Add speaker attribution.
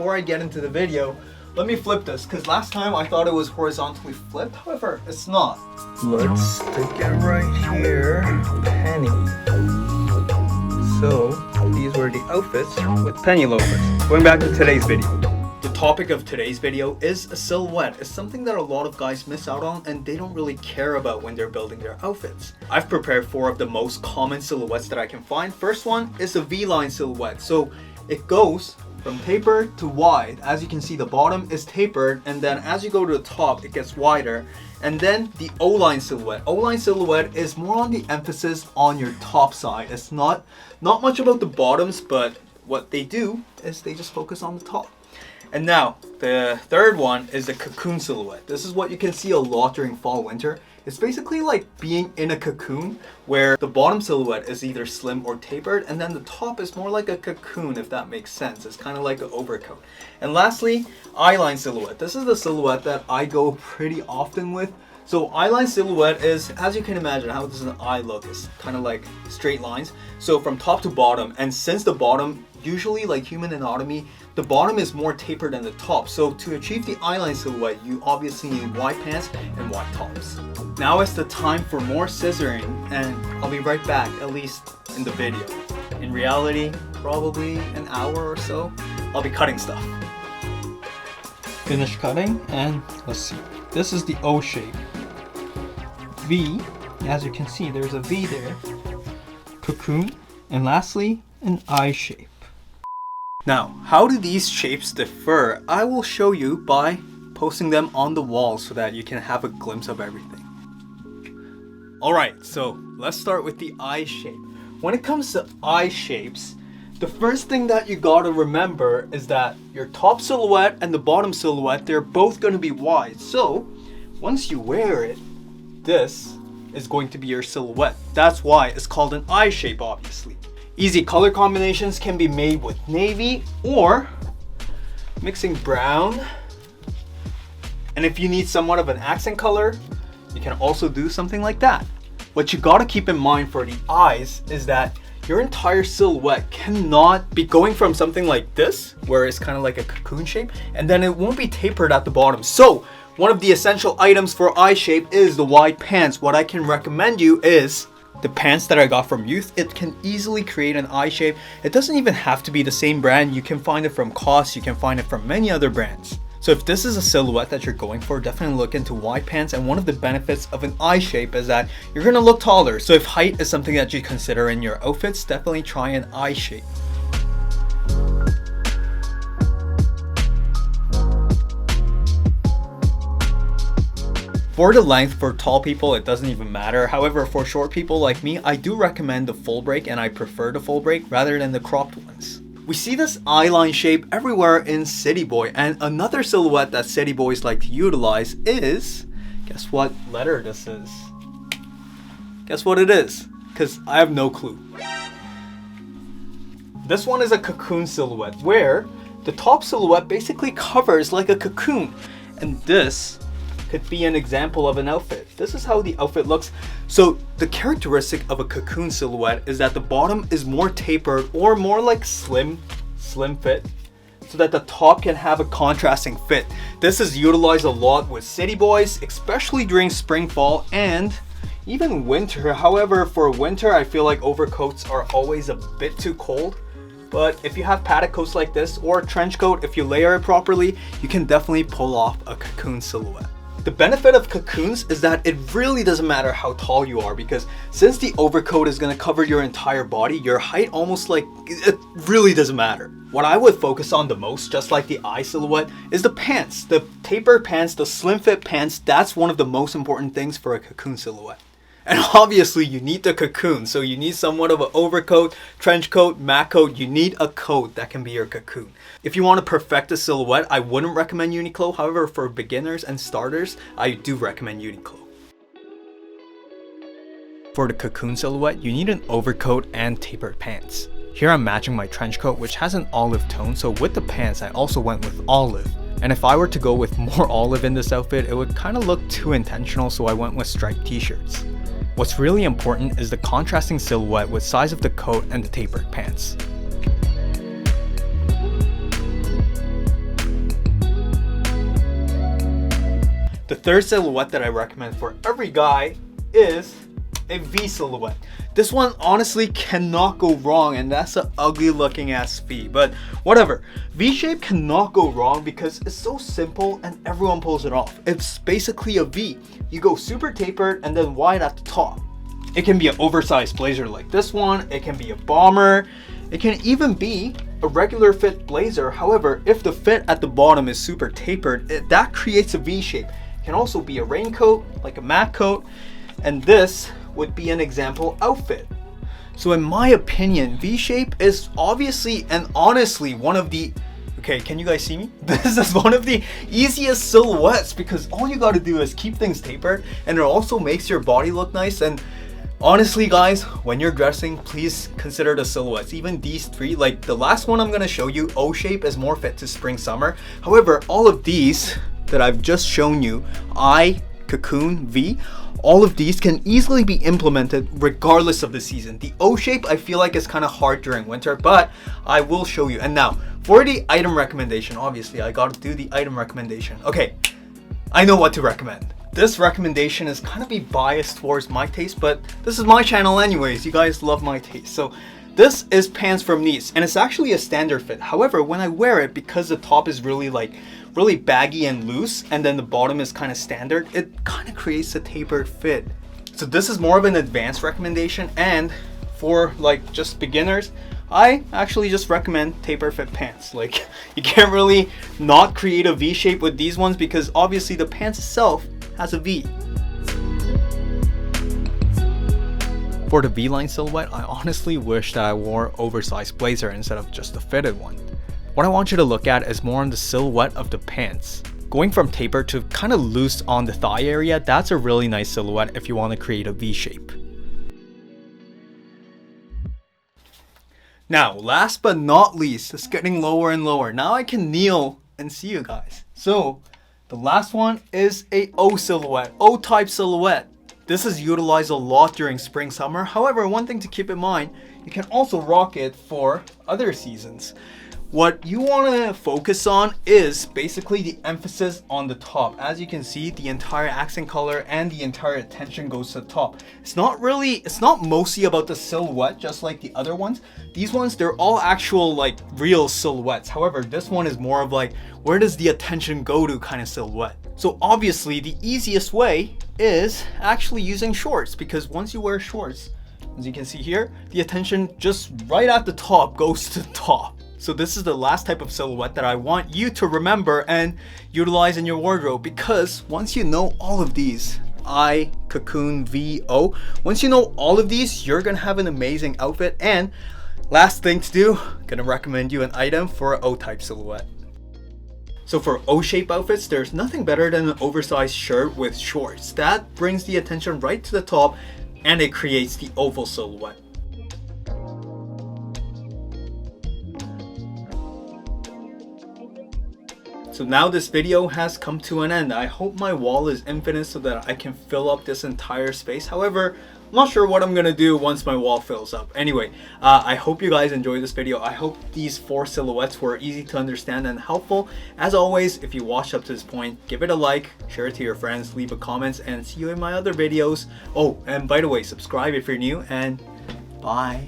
Speaker 1: before I get into the video, let me flip this, because last time I thought it was horizontally flipped, however, it's not. Let's stick it right here. Penny. So, these were the outfits with penny loafers. Going back to today's video. The topic of today's video is a silhouette. It's something that a lot of guys miss out on and they don't really care about when they're building their outfits. I've prepared 4 of the most common silhouettes that I can find. First one is a V-line silhouette. So, it goes from tapered to wide. As you can see, the bottom is tapered, and then as you go to the top, it gets wider. And then the O-line silhouette. O-line silhouette is more on the emphasis on your top side. It's not much about the bottoms, but what they do is they just focus on the top. And now, the third one is the cocoon silhouette. This is what you can see a lot during fall, winter. It's basically like being in a cocoon where the bottom silhouette is either slim or tapered, and then the top is more like a cocoon, if that makes sense. It's kind of like an overcoat. And lastly, eye-line silhouette. This is the silhouette that I go pretty often with. So eye-line silhouette is, as you can imagine, how does an eye look? It's kind of like straight lines. So from top to bottom, and since the bottom, usually like human anatomy, the bottom is more tapered than the top. So to achieve the eye-line silhouette, you obviously need wide pants and wide tops. Now it's the time for more scissoring, and I'll be right back, at least in the video. In reality, probably an hour or so, I'll be cutting stuff. Finish cutting, and let's see. This is the O shape. V, as you can see, there's a V there. Cocoon, and lastly, an I shape. Now, how do these shapes differ? I will show you by posting them on the wall so that you can have a glimpse of everything. Alright, so let's start with the eye shape. When it comes to eye shapes, the first thing that you gotta remember is that your top silhouette and the bottom silhouette, they're both gonna be wide. So, once you wear it, this is going to be your silhouette. That's why it's called an eye shape, obviously. Easy color combinations can be made with navy or mixing brown. And if you need somewhat of an accent color, you can also do something like that. What you gotta keep in mind for the eyes is that your entire silhouette cannot be going from something like this, where it's kind of like a cocoon shape, and then it won't be tapered at the bottom. So one of the essential items for eye shape is the wide pants. What I can recommend you is the pants that I got from Youth. It can easily create an eye shape. It doesn't even have to be the same brand. You can find it from COS, you can find it from many other brands. So if this is a silhouette that you're going for, definitely look into wide pants. And one of the benefits of an eye shape is that you're gonna look taller. So if height is something that you consider in your outfits, definitely try an eye shape. For the length, for tall people, it doesn't even matter. However, for short people like me, I do recommend the full break, and I prefer the full break rather than the cropped ones. We see this eye-line shape everywhere in City Boy, and another silhouette that City Boys like to utilize is, guess what letter this is? Guess what it is? Because I have no clue. This one is a cocoon silhouette, where the top silhouette basically covers like a cocoon, and this could be an example of an outfit. This is how the outfit looks. So the characteristic of a cocoon silhouette is that the bottom is more tapered or more like slim fit, so that the top can have a contrasting fit. This is utilized a lot with City Boys, especially during spring, fall, and even winter. However, for winter, I feel like overcoats are always a bit too cold. But if you have padded coats like this, or a trench coat, if you layer it properly, you can definitely pull off a cocoon silhouette. The benefit of cocoons is that it really doesn't matter how tall you are, because since the overcoat is going to cover your entire body, your height almost like, it really doesn't matter. What I would focus on the most, just like the eye silhouette, is the pants. The tapered pants, the slim fit pants, that's one of the most important things for a cocoon silhouette. And obviously you need the cocoon, so you need somewhat of an overcoat, trench coat, mat coat. You need a coat that can be your cocoon. If you want to perfect a silhouette, I wouldn't recommend Uniqlo. However, for beginners and starters, I do recommend Uniqlo. For the cocoon silhouette, you need an overcoat and tapered pants. Here I'm matching my trench coat, which has an olive tone, so with the pants I also went with olive. And if I were to go with more olive in this outfit, it would kind of look too intentional, so I went with striped t-shirts. What's really important is the contrasting silhouette with size of the coat and the tapered pants. The third silhouette that I recommend for every guy is a V silhouette. This one honestly cannot go wrong, and that's an ugly looking ass V, but whatever. V shape cannot go wrong because it's so simple and everyone pulls it off. It's basically a V. You go super tapered and then wide at the top. It can be an oversized blazer like this one, it can be a bomber, it can even be a regular fit blazer. However, if the fit at the bottom is super tapered, that creates a V shape. It can also be a raincoat, like a mat coat, and this would be an example outfit. So in my opinion, V shape is obviously and honestly one of the, okay, can you guys see me? This is one of the easiest silhouettes because all you got to do is keep things tapered, and it also makes your body look nice. And honestly guys, when you're dressing, please consider the silhouettes. Even these three, like the last one I'm gonna show you, O shape, is more fit to spring summer. However, all of these that I've just shown you, I, Cocoon, V, all of these can easily be implemented regardless of the season. The O shape I feel like is kind of hard during winter, but I will show you. And now for the item recommendation, obviously I gotta do the item recommendation. Okay, I know what to recommend. This recommendation is kind of be biased towards my taste, but this is my channel anyways. You guys love my taste. So this is pants from Nice, and it's actually a standard fit. However, when I wear it, because the top is really baggy and loose, and then the bottom is kind of standard, it kind of creates a tapered fit. So this is more of an advanced recommendation, and for like just beginners, I actually just recommend taper fit pants. Like, you can't really not create a V shape with these ones because obviously the pants itself has a V. For the V-line silhouette, I honestly wish that I wore oversized blazer instead of just a fitted one. What I want you to look at is more on the silhouette of the pants. Going from taper to kind of loose on the thigh area, that's a really nice silhouette if you want to create a V shape. Now, last but not least, it's getting lower and lower. Now I can kneel and see you guys. So, the last one is a O silhouette, O type silhouette. This is utilized a lot during spring, summer. However, one thing to keep in mind, you can also rock it for other seasons. What you want to focus on is basically the emphasis on the top. As you can see, the entire accent color and the entire attention goes to the top. It's not mostly about the silhouette, just like the other ones. These ones, they're all actual like real silhouettes. However, this one is more of like, where does the attention go to kind of silhouette. So obviously the easiest way is actually using shorts, because once you wear shorts, as you can see here, the attention just right at the top goes to the top. So this is the last type of silhouette that I want you to remember and utilize in your wardrobe, because once you know all of these, I, Cocoon, V, O, once you know all of these, you're gonna have an amazing outfit. And last thing to do, gonna recommend you an item for an O type silhouette. So for O shape outfits, there's nothing better than an oversized shirt with shorts. That brings the attention right to the top and it creates the oval silhouette. So now this video has come to an end. I hope my wall is infinite so that I can fill up this entire space. However, I'm not sure what I'm gonna do once my wall fills up. Anyway, I hope you guys enjoyed this video. I hope these 4 silhouettes were easy to understand and helpful. As always, if you watched up to this point, give it a like, share it to your friends, leave a comment, and see you in my other videos. Oh, and by the way, subscribe if you're new, and bye.